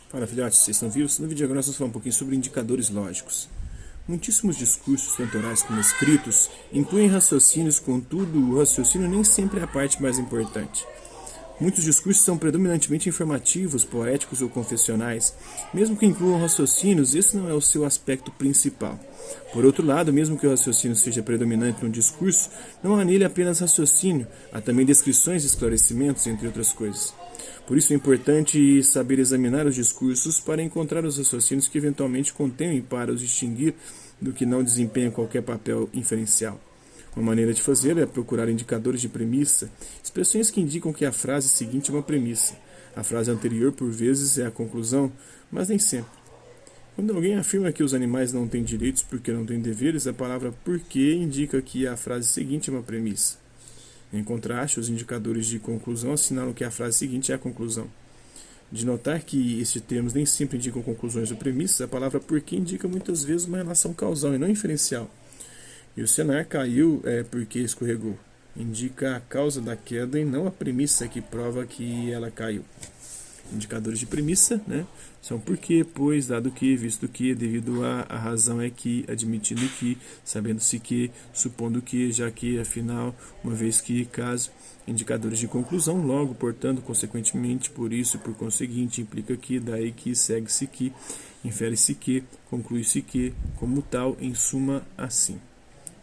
Fala filhotes, vocês estão vivos? No vídeo agora nós vamos falar um pouquinho sobre indicadores lógicos. Muitíssimos discursos, tanto orais como escritos, incluem raciocínios, contudo, o raciocínio nem sempre é a parte mais importante. Muitos discursos são predominantemente informativos, poéticos ou confessionais. Mesmo que incluam raciocínios, esse não é o seu aspecto principal. Por outro lado, mesmo que o raciocínio seja predominante no discurso, não há nele apenas raciocínio, há também descrições e esclarecimentos, entre outras coisas. Por isso é importante saber examinar os discursos para encontrar os raciocínios que eventualmente contêm para os distinguir do que não desempenha qualquer papel inferencial. Uma maneira de fazer é procurar indicadores de premissa, expressões que indicam que a frase seguinte é uma premissa. A frase anterior, por vezes, é a conclusão, mas nem sempre. Quando alguém afirma que os animais não têm direitos porque não têm deveres, a palavra porque indica que a frase seguinte é uma premissa. Em contraste, os indicadores de conclusão assinalam que a frase seguinte é a conclusão. De notar que estes termos nem sempre indicam conclusões ou premissas, a palavra porque indica muitas vezes uma relação causal e não inferencial. E o cenário caiu porque escorregou. Indica a causa da queda e não a premissa que prova que ela caiu. Indicadores de premissa, são porque, pois, dado que, visto que, devido a razão é que, admitindo que, sabendo-se que, supondo que, já que, afinal, uma vez que, caso. Indicadores de conclusão, logo, portanto, consequentemente, por isso, por conseguinte, implica que, daí que, segue-se que, infere-se que, conclui-se que, como tal, em suma, assim.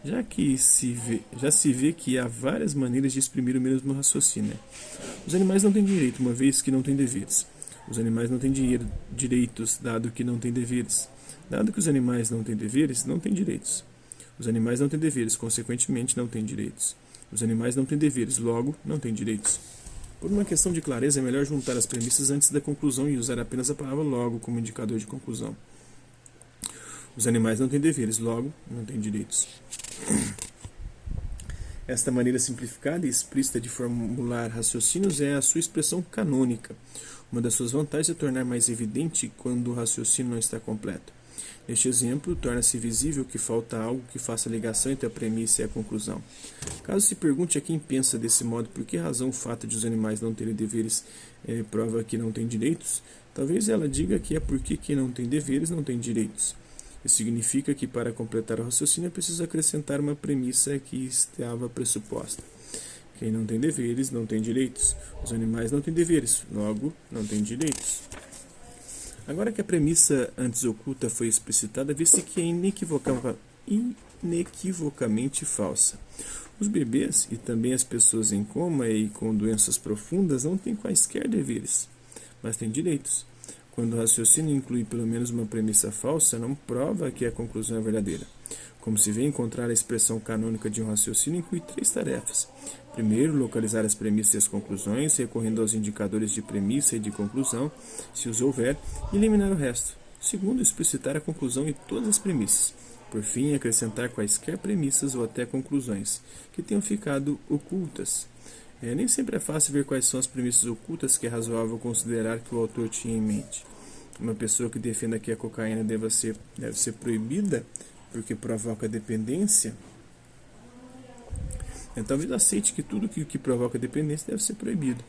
Já se vê que há várias maneiras de exprimir o mesmo raciocínio. Os animais não têm direito, uma vez que não têm deveres. Os animais não têm direitos, dado que não têm deveres. Dado que os animais não têm deveres, não têm direitos. Os animais não têm deveres, consequentemente, não têm direitos. Os animais não têm deveres, logo, não têm direitos. Por uma questão de clareza, é melhor juntar as premissas antes da conclusão e usar apenas a palavra logo como indicador de conclusão. Os animais não têm deveres, logo, não têm direitos. Esta maneira simplificada e explícita de formular raciocínios é a sua expressão canônica. Uma das suas vantagens é tornar mais evidente quando o raciocínio não está completo. Neste exemplo, torna-se visível que falta algo que faça ligação entre a premissa e a conclusão. Caso se pergunte a quem pensa desse modo por que razão o fato de os animais não terem deveres prova que não têm direitos, talvez ela diga que é porque quem não tem deveres não tem direitos. Isso significa que para completar o raciocínio é preciso acrescentar uma premissa que estava pressuposta. Quem não tem deveres não tem direitos. Os animais não têm deveres, logo não têm direitos. Agora que a premissa antes oculta foi explicitada, vê-se que é inequivocamente falsa. Os bebês e também as pessoas em coma e com doenças profundas não têm quaisquer deveres, mas têm direitos. Quando o raciocínio inclui pelo menos uma premissa falsa, não prova que a conclusão é verdadeira. Como se vê, encontrar a expressão canônica de um raciocínio inclui 3 tarefas. Primeiro, localizar as premissas e as conclusões, recorrendo aos indicadores de premissa e de conclusão, se os houver, e eliminar o resto. Segundo, explicitar a conclusão e todas as premissas. Por fim, acrescentar quaisquer premissas ou até conclusões que tenham ficado ocultas. Nem sempre é fácil ver quais são as premissas ocultas que é razoável considerar que o autor tinha em mente. Uma pessoa que defenda que a cocaína deve ser proibida porque provoca dependência, talvez aceite que tudo que provoca dependência deve ser proibido.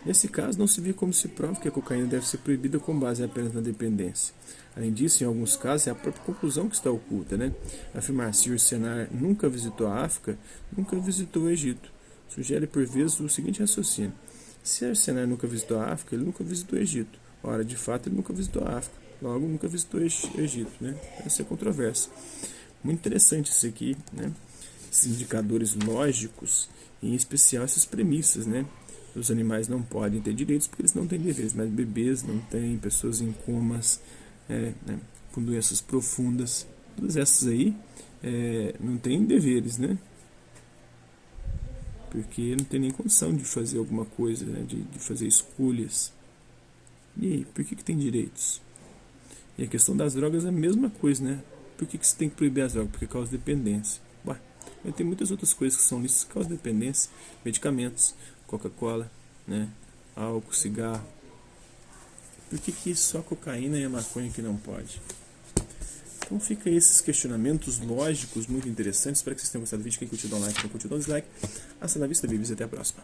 Nesse caso, não se vê como se prova que a cocaína deve ser proibida com base apenas na dependência. Além disso, em alguns casos, é a própria conclusão que está oculta. Afirmar se Ursenar nunca visitou a África, nunca visitou o Egito. Sugere por vezes o seguinte raciocínio: se Ursenar nunca visitou a África, ele nunca visitou o Egito. Ora, de fato, ele nunca visitou a África. Logo, nunca visitou o Egito. Essa é controversa. Muito interessante isso aqui, Esses indicadores lógicos, em especial essas premissas, Os animais não podem ter direitos porque eles não têm deveres, mas bebês não têm, pessoas em comas, com doenças profundas, todas essas aí não têm deveres, Porque não tem nem condição de fazer alguma coisa, de fazer escolhas. E aí, por que tem direitos? E a questão das drogas é a mesma coisa, Por que você tem que proibir as drogas? Porque causa dependência. Tem muitas outras coisas que são listas que causam dependência. Medicamentos, Coca-Cola, álcool, cigarro. Por que só a cocaína e a maconha que não pode? Então fica aí esses questionamentos lógicos muito interessantes. Espero que vocês tenham gostado do vídeo. Quem curtiu, dá um like. Quem curtiu, dá um dislike. Hasta la vista, babies. Até a próxima.